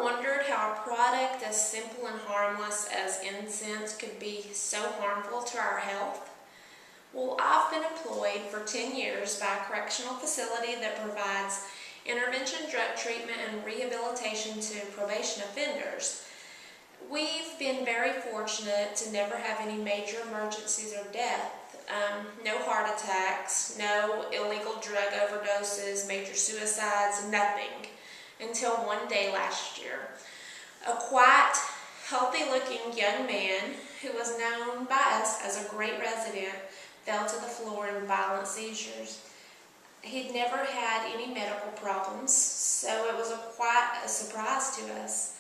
ever wondered how a product as simple and harmless as incense could be so harmful to our health? Well, I've been employed for 10 years by a correctional facility that provides intervention, drug treatment, and rehabilitation to probation offenders. We've been very fortunate to never have any major emergencies or death. No heart attacks, no illegal drug overdoses, major suicides, nothing. Until one day last year. A quiet, healthy-looking young man who was known by us as a great resident fell to the floor in violent seizures. He'd never had any medical problems, so it was quite a surprise to us.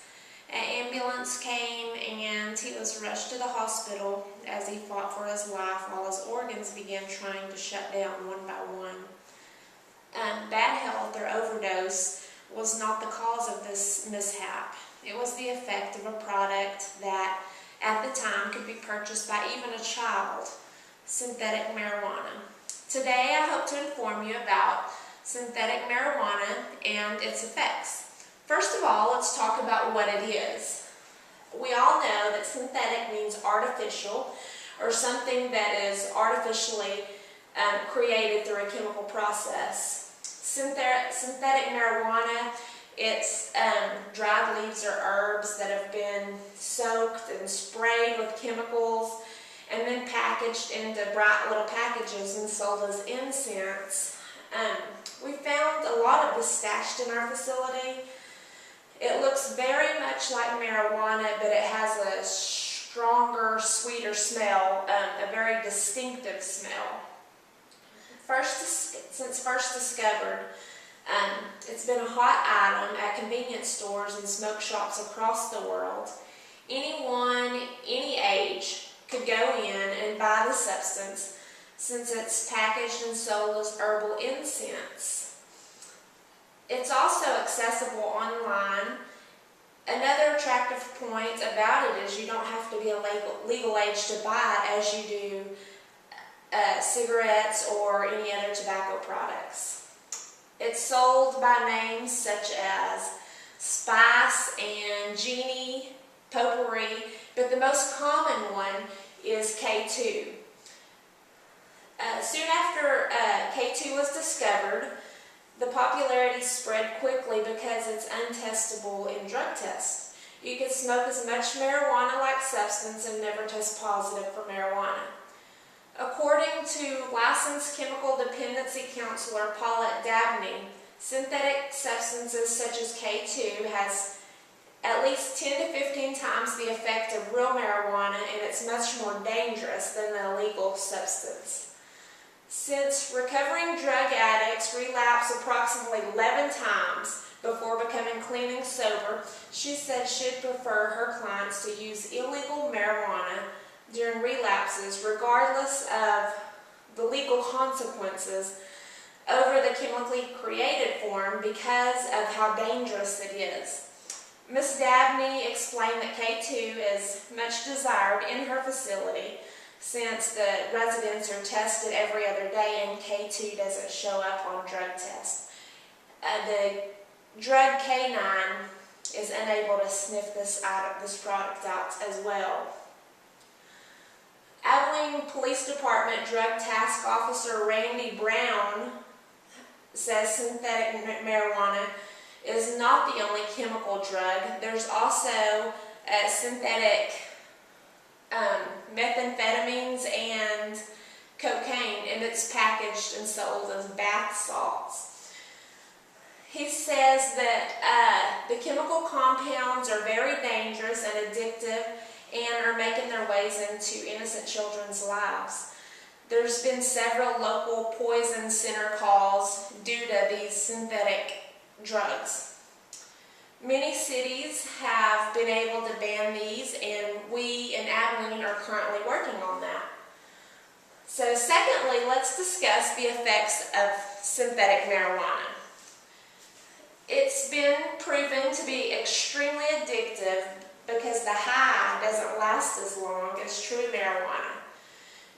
An ambulance came and he was rushed to the hospital as he fought for his life while his organs began trying to shut down one by one. Bad health or overdose was not the cause of this mishap. It was the effect of a product that at the time could be purchased by even a child, synthetic marijuana. Today I hope to inform you about synthetic marijuana and its effects. First of all, let's talk about what it is. We all know that synthetic means artificial, or something that is artificially created through a chemical process. Synthetic marijuana, it's dried leaves or herbs that have been soaked and sprayed with chemicals and then packaged into bright little packages and sold as incense. We found a lot of this stashed in our facility. It looks very much like marijuana, but it has a stronger, sweeter smell, a very distinctive smell. Since first discovered, it's been a hot item at convenience stores and smoke shops across the world. Anyone, any age, could go in and buy the substance since it's packaged and sold as herbal incense. It's also accessible online. Another attractive point about it is you don't have to be a legal age to buy it as you do cigarettes or any other tobacco products. It's sold by names such as Spice and Genie, Potpourri, but the most common one is K2. Soon after K2 was discovered, the popularity spread quickly because it's untestable in drug tests. You can smoke as much marijuana-like substance and never test positive for marijuana. According to licensed chemical dependency counselor Paulette Dabney, synthetic substances such as K2 has at least 10 to 15 times the effect of real marijuana, and it's much more dangerous than the illegal substance. Since recovering drug addicts relapse approximately 11 times before becoming clean and sober, she said she'd prefer her clients to use illegal marijuana during relapses, regardless of the legal consequences, over the chemically created form because of how dangerous it is. Ms. Dabney explained that K2 is much desired in her facility since the residents are tested every other day and K2 doesn't show up on drug tests. The drug K9 is unable to sniff this product out as well. Abilene Police Department Drug Task Officer Randy Brown says synthetic marijuana is not the only chemical drug. There's also synthetic methamphetamines and cocaine, and it's packaged and sold as bath salts. He says that the chemical compounds are very dangerous and addictive and are making their ways into innocent children's lives. There's been several local poison center calls due to these synthetic drugs. Many cities have been able to ban these, and we in Abilene are currently working on that. So secondly, let's discuss the effects of synthetic marijuana. It's been proven to be extremely addictive because the high doesn't last as long as true marijuana.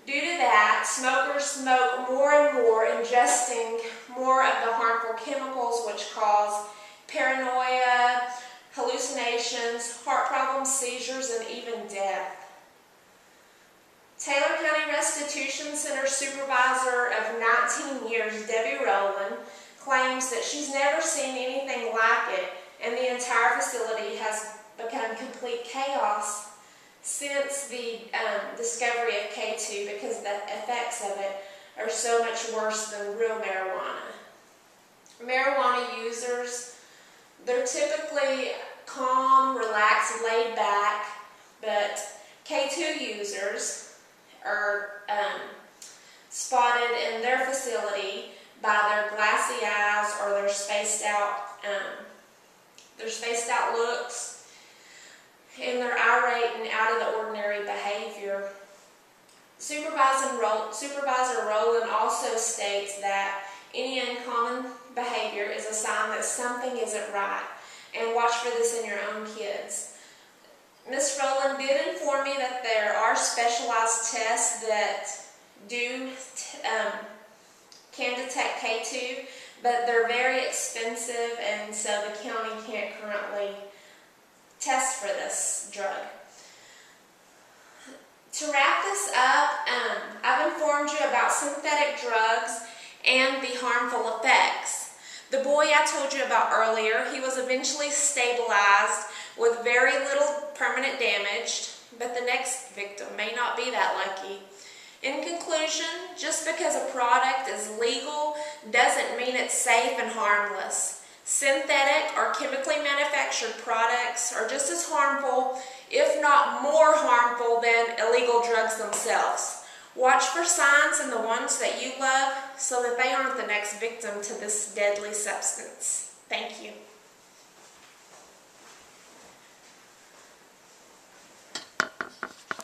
Due to that, smokers smoke more and more, ingesting more of the harmful chemicals which cause paranoia, hallucinations, heart problems, seizures, and even death. Taylor County Restitution Center Supervisor of 19 years, Debbie Rowland, claims that she's never seen anything like it, and the entire facility has become complete chaos since the discovery of K2, because the effects of it are so much worse than real marijuana. Marijuana users, they're typically calm, relaxed, laid back, but K2 users are spotted in their facility by their glassy eyes or their spaced out looks and their irate and out of the ordinary behavior. Supervisor Rowland also states that any uncommon behavior is a sign that something isn't right, and watch for this in your own kids. Ms. Rowland did inform me that there are specialized tests that can detect K2, but they're very expensive, and so the county can't currently test for this drug. To wrap this up, I've informed you about synthetic drugs and the harmful effects. The boy I told you about earlier, he was eventually stabilized with very little permanent damage, but the next victim may not be that lucky. In conclusion, just because a product is legal doesn't mean it's safe and harmless. Synthetic or chemically manufactured products are just as harmful, if not more harmful, than illegal drugs themselves. Watch for signs in the ones that you love so that they aren't the next victim to this deadly substance. Thank you.